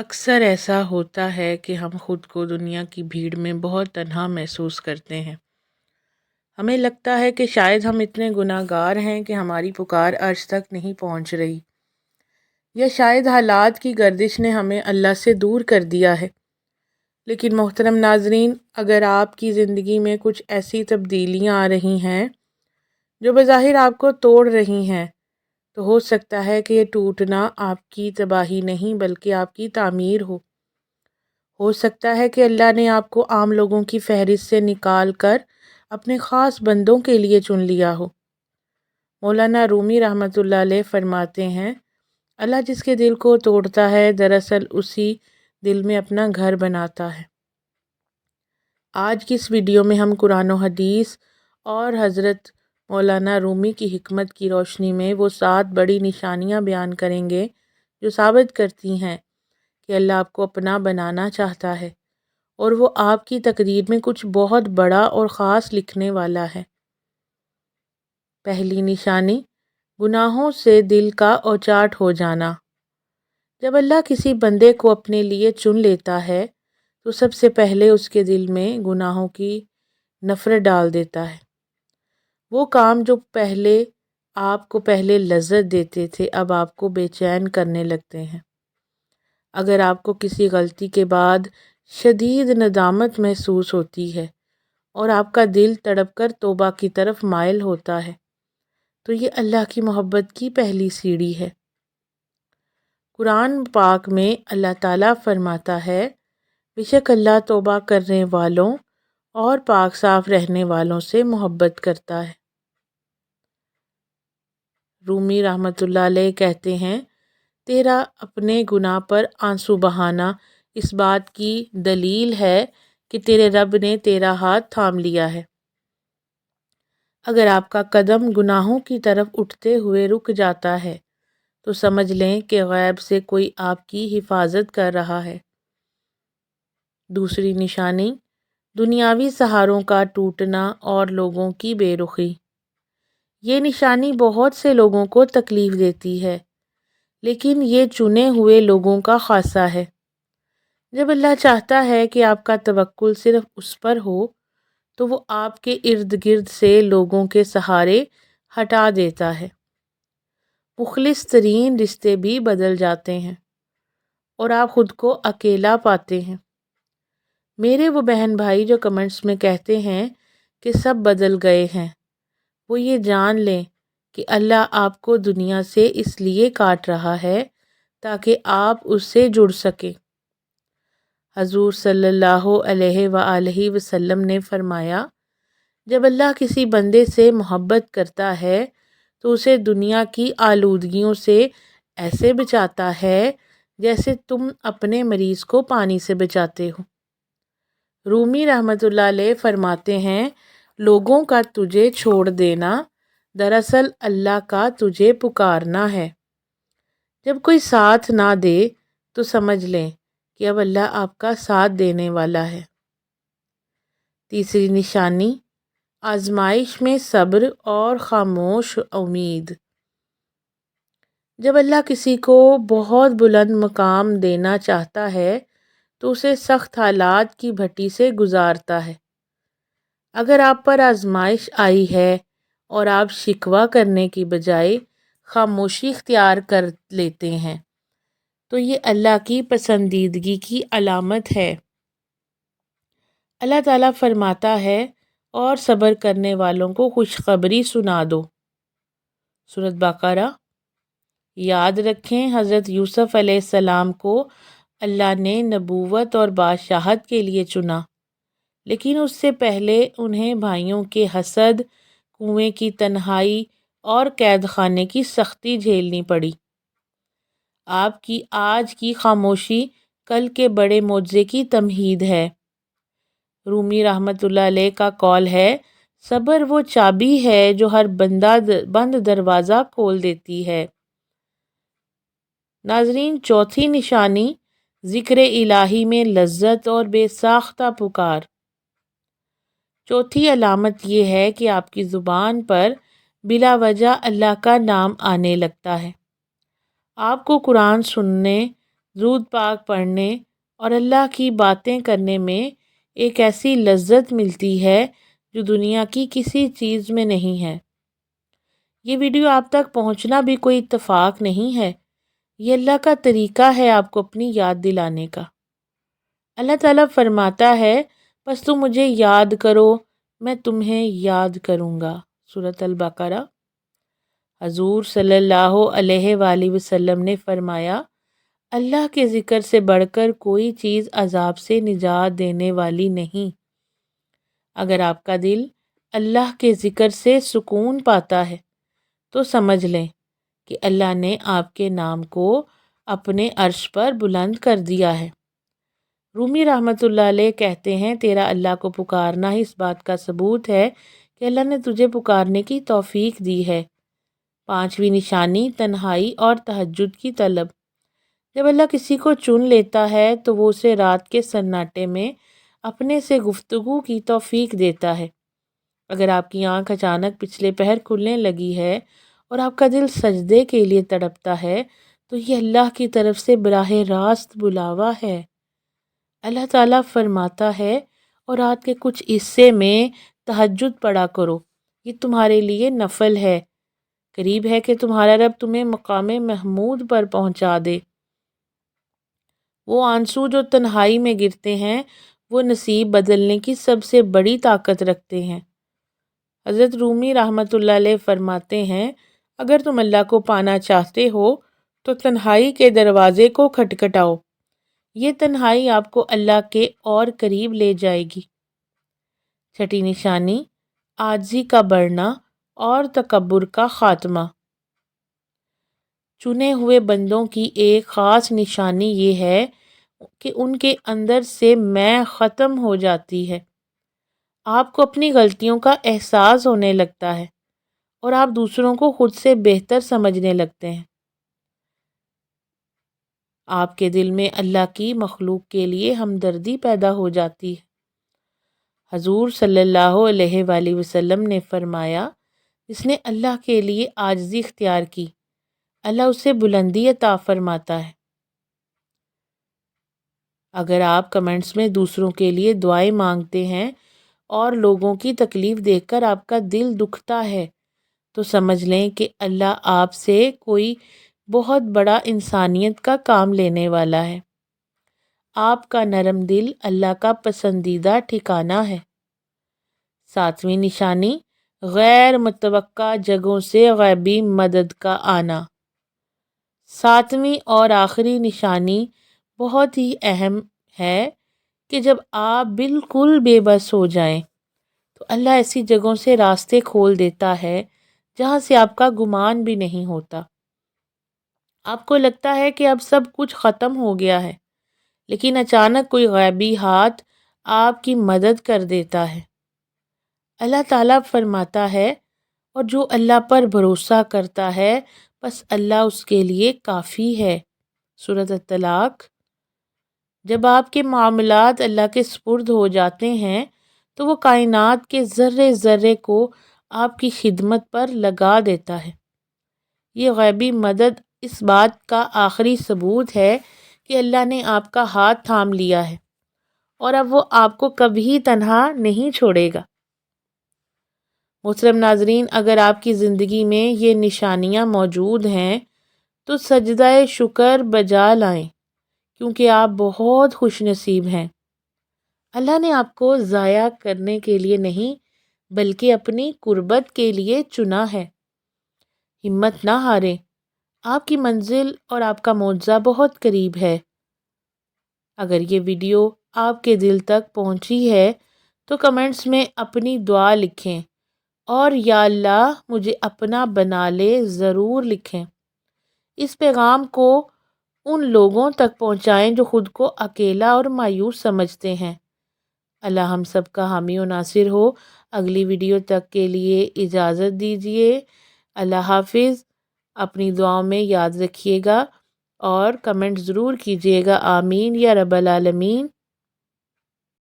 اکثر ایسا ہوتا ہے کہ ہم خود کو دنیا کی بھیڑ میں بہت تنہا محسوس کرتے ہیں۔ ہمیں لگتا ہے کہ شاید ہم اتنے گناہ گار ہیں کہ ہماری پکار عرش تک نہیں پہنچ رہی، یا شاید حالات کی گردش نے ہمیں اللہ سے دور کر دیا ہے۔ لیکن محترم ناظرین، اگر آپ کی زندگی میں کچھ ایسی تبدیلیاں آ رہی ہیں جو بظاہر آپ کو توڑ رہی ہیں، تو ہو سکتا ہے کہ یہ ٹوٹنا آپ کی تباہی نہیں بلکہ آپ کی تعمیر ہو سکتا ہے کہ اللہ نے آپ کو عام لوگوں کی فہرست سے نکال کر اپنے خاص بندوں کے لیے چن لیا ہو۔ مولانا رومی رحمۃ اللہ علیہ فرماتے ہیں، اللہ جس کے دل کو توڑتا ہے دراصل اسی دل میں اپنا گھر بناتا ہے۔ آج کی اس ویڈیو میں ہم قرآن و حدیث اور حضرت مولانا رومی کی حکمت کی روشنی میں وہ 7 بڑی نشانیاں بیان کریں گے جو ثابت کرتی ہیں کہ اللہ آپ کو اپنا بنانا چاہتا ہے اور وہ آپ کی تقدیر میں کچھ بہت بڑا اور خاص لکھنے والا ہے۔ پہلی نشانی، گناہوں سے دل کا اوچاٹ ہو جانا۔ جب اللہ کسی بندے کو اپنے لیے چن لیتا ہے تو سب سے پہلے اس کے دل میں گناہوں کی نفرت ڈال دیتا ہے۔ وہ کام جو آپ کو پہلے لذت دیتے تھے اب آپ کو بے چین کرنے لگتے ہیں۔ اگر آپ کو کسی غلطی کے بعد شدید ندامت محسوس ہوتی ہے اور آپ کا دل تڑپ کر توبہ کی طرف مائل ہوتا ہے تو یہ اللہ کی محبت کی پہلی سیڑھی ہے۔ قرآن پاک میں اللہ تعالیٰ فرماتا ہے، بے شک اللہ توبہ کرنے والوں اور پاک صاف رہنے والوں سے محبت کرتا ہے۔ رومی رحمۃ اللہ علیہ کہتے ہیں، تیرا اپنے گناہ پر آنسو بہانا اس بات کی دلیل ہے کہ تیرے رب نے تیرا ہاتھ تھام لیا ہے۔ اگر آپ کا قدم گناہوں کی طرف اٹھتے ہوئے رک جاتا ہے تو سمجھ لیں کہ غیب سے کوئی آپ کی حفاظت کر رہا ہے۔ دوسری نشانی، دنیاوی سہاروں کا ٹوٹنا اور لوگوں کی بے رخی۔ یہ نشانی بہت سے لوگوں کو تکلیف دیتی ہے، لیکن یہ چنے ہوئے لوگوں کا خاصہ ہے۔ جب اللہ چاہتا ہے کہ آپ کا توکل صرف اس پر ہو تو وہ آپ کے ارد گرد سے لوگوں کے سہارے ہٹا دیتا ہے۔ مخلص ترین رشتے بھی بدل جاتے ہیں اور آپ خود کو اکیلا پاتے ہیں۔ میرے وہ بہن بھائی جو کمنٹس میں کہتے ہیں کہ سب بدل گئے ہیں، وہ یہ جان لیں کہ اللہ آپ کو دنیا سے اس لیے کاٹ رہا ہے تاکہ آپ اس سے جڑ سکیں۔ حضور صلی اللہ علیہ وآلہ وسلم نے فرمایا، جب اللہ کسی بندے سے محبت کرتا ہے تو اسے دنیا کی آلودگیوں سے ایسے بچاتا ہے جیسے تم اپنے مریض کو پانی سے بچاتے ہو۔ رومی رحمۃ اللہ علیہ فرماتے ہیں، لوگوں کا تجھے چھوڑ دینا دراصل اللہ کا تجھے پکارنا ہے۔ جب کوئی ساتھ نہ دے تو سمجھ لیں کہ اب اللہ آپ کا ساتھ دینے والا ہے۔ تیسری نشانی، آزمائش میں صبر اور خاموش امید۔ جب اللہ کسی کو بہت بلند مقام دینا چاہتا ہے تو اسے سخت حالات کی بھٹی سے گزارتا ہے۔ اگر آپ پر آزمائش آئی ہے اور آپ شکوہ کرنے کی بجائے خاموشی اختیار کر لیتے ہیں تو یہ اللہ کی پسندیدگی کی علامت ہے۔ اللہ تعالیٰ فرماتا ہے، اور صبر کرنے والوں کو خوشخبری سنا دو۔ سورۃ بقرہ۔ یاد رکھیں، حضرت یوسف علیہ السلام کو اللہ نے نبوت اور بادشاہت کے لیے چنا، لیکن اس سے پہلے انہیں بھائیوں کے حسد، کنویں کی تنہائی اور قید خانے کی سختی جھیلنی پڑی۔ آپ کی آج کی خاموشی کل کے بڑے معجزے کی تمہید ہے۔ رومی رحمۃ اللہ علیہ کا قول ہے، صبر وہ چابی ہے جو ہر بند دروازہ کھول دیتی ہے۔ ناظرین، چوتھی نشانی، ذکر الہی میں لذت اور بے ساختہ پکار۔ چوتھی علامت یہ ہے کہ آپ کی زبان پر بلا وجہ اللہ کا نام آنے لگتا ہے۔ آپ کو قرآن سننے، درود پاک پڑھنے اور اللہ کی باتیں کرنے میں ایک ایسی لذت ملتی ہے جو دنیا کی کسی چیز میں نہیں ہے۔ یہ ویڈیو آپ تک پہنچنا بھی کوئی اتفاق نہیں ہے، یہ اللہ کا طریقہ ہے آپ کو اپنی یاد دلانے کا۔ اللہ تعالیٰ فرماتا ہے بس تم مجھے یاد کرو میں تمہیں یاد کروں گا، سورۃ البقرہ۔ حضور صلی اللہ علیہ وآلہ وسلم نے فرمایا اللہ کے ذکر سے بڑھ کر کوئی چیز عذاب سے نجات دینے والی نہیں۔ اگر آپ کا دل اللہ کے ذکر سے سکون پاتا ہے تو سمجھ لیں کہ اللہ نے آپ کے نام کو اپنے عرش پر بلند کر دیا ہے۔ رومی رحمۃ اللہ علیہ کہتے ہیں تیرا اللہ کو پکارنا ہی اس بات کا ثبوت ہے کہ اللہ نے تجھے پکارنے کی توفیق دی ہے۔ پانچویں نشانی تنہائی اور تہجد کی طلب۔ جب اللہ کسی کو چن لیتا ہے تو وہ اسے رات کے سناٹے میں اپنے سے گفتگو کی توفیق دیتا ہے۔ اگر آپ کی آنکھ اچانک پچھلے پہر کھلنے لگی ہے اور آپ کا دل سجدے کے لیے تڑپتا ہے تو یہ اللہ کی طرف سے براہ راست بلاوا ہے۔ اللہ تعالیٰ فرماتا ہے اور رات کے کچھ حصے میں تہجد پڑھا کرو، یہ تمہارے لیے نفل ہے، قریب ہے کہ تمہارا رب تمہیں مقام محمود پر پہنچا دے۔ وہ آنسو جو تنہائی میں گرتے ہیں وہ نصیب بدلنے کی سب سے بڑی طاقت رکھتے ہیں۔ حضرت رومی رحمۃ اللہ علیہ فرماتے ہیں اگر تم اللہ کو پانا چاہتے ہو تو تنہائی کے دروازے کو کھٹکھٹاؤ، یہ تنہائی آپ کو اللہ کے اور قریب لے جائے گی۔ چھٹی نشانی عاجزی کا بڑھنا اور تکبر کا خاتمہ۔ چنے ہوئے بندوں کی ایک خاص نشانی یہ ہے کہ ان کے اندر سے میں ختم ہو جاتی ہے۔ آپ کو اپنی غلطیوں کا احساس ہونے لگتا ہے اور آپ دوسروں کو خود سے بہتر سمجھنے لگتے ہیں۔ آپ کے دل میں اللہ کی مخلوق کے لیے ہمدردی پیدا ہو جاتی ہے۔ حضور صلی اللہ علیہ وآلہ وسلم نے فرمایا جس نے اللہ کے لیے عاجزی اختیار کی اللہ اسے بلندی عطا فرماتا ہے۔ اگر آپ کمنٹس میں دوسروں کے لیے دعائیں مانگتے ہیں اور لوگوں کی تکلیف دیکھ کر آپ کا دل دکھتا ہے تو سمجھ لیں کہ اللہ آپ سے کوئی بہت بڑا انسانیت کا کام لینے والا ہے۔ آپ کا نرم دل اللہ کا پسندیدہ ٹھکانہ ہے۔ ساتویں نشانی غیر متوقع جگہوں سے غیبی مدد کا آنا۔ ساتویں اور آخری نشانی بہت ہی اہم ہے کہ جب آپ بالکل بے بس ہو جائیں تو اللہ ایسی جگہوں سے راستے کھول دیتا ہے جہاں سے آپ کا گمان بھی نہیں ہوتا۔ آپ کو لگتا ہے کہ اب سب کچھ ختم ہو گیا ہے، لیکن اچانک کوئی غیبی ہاتھ آپ کی مدد کر دیتا ہے۔ اللہ تعالیٰ فرماتا ہے اور جو اللہ پر بھروسہ کرتا ہے بس اللہ اس کے لیے کافی ہے، سورۃ الطلاق۔ جب آپ کے معاملات اللہ کے سپرد ہو جاتے ہیں تو وہ کائنات کے ذرے ذرے کو آپ کی خدمت پر لگا دیتا ہے۔ یہ غیبی مدد اس بات کا آخری ثبوت ہے کہ اللہ نے آپ کا ہاتھ تھام لیا ہے اور اب وہ آپ کو کبھی تنہا نہیں چھوڑے گا۔ محترم ناظرین، اگر آپ کی زندگی میں یہ نشانیاں موجود ہیں تو سجدہ شکر بجا لائیں کیونکہ آپ بہت خوش نصیب ہیں۔ اللہ نے آپ کو ضائع کرنے کے لیے نہیں بلکہ اپنی قربت کے لیے چنا ہے۔ ہمت نہ ہاریں، آپ کی منزل اور آپ کا معجزہ بہت قریب ہے۔ اگر یہ ویڈیو آپ کے دل تک پہنچی ہے تو کمنٹس میں اپنی دعا لکھیں اور یا اللہ مجھے اپنا بنا لے ضرور لکھیں۔ اس پیغام کو ان لوگوں تک پہنچائیں جو خود کو اکیلا اور مایوس سمجھتے ہیں۔ اللہ ہم سب کا حامی و ناصر ہو۔ اگلی ویڈیو تک کے لیے اجازت دیجیے۔ اللہ حافظ۔ اپنی دعاؤں میں یاد رکھیے گا اور کمنٹ ضرور کیجیے گا، آمین یا رب العالمین۔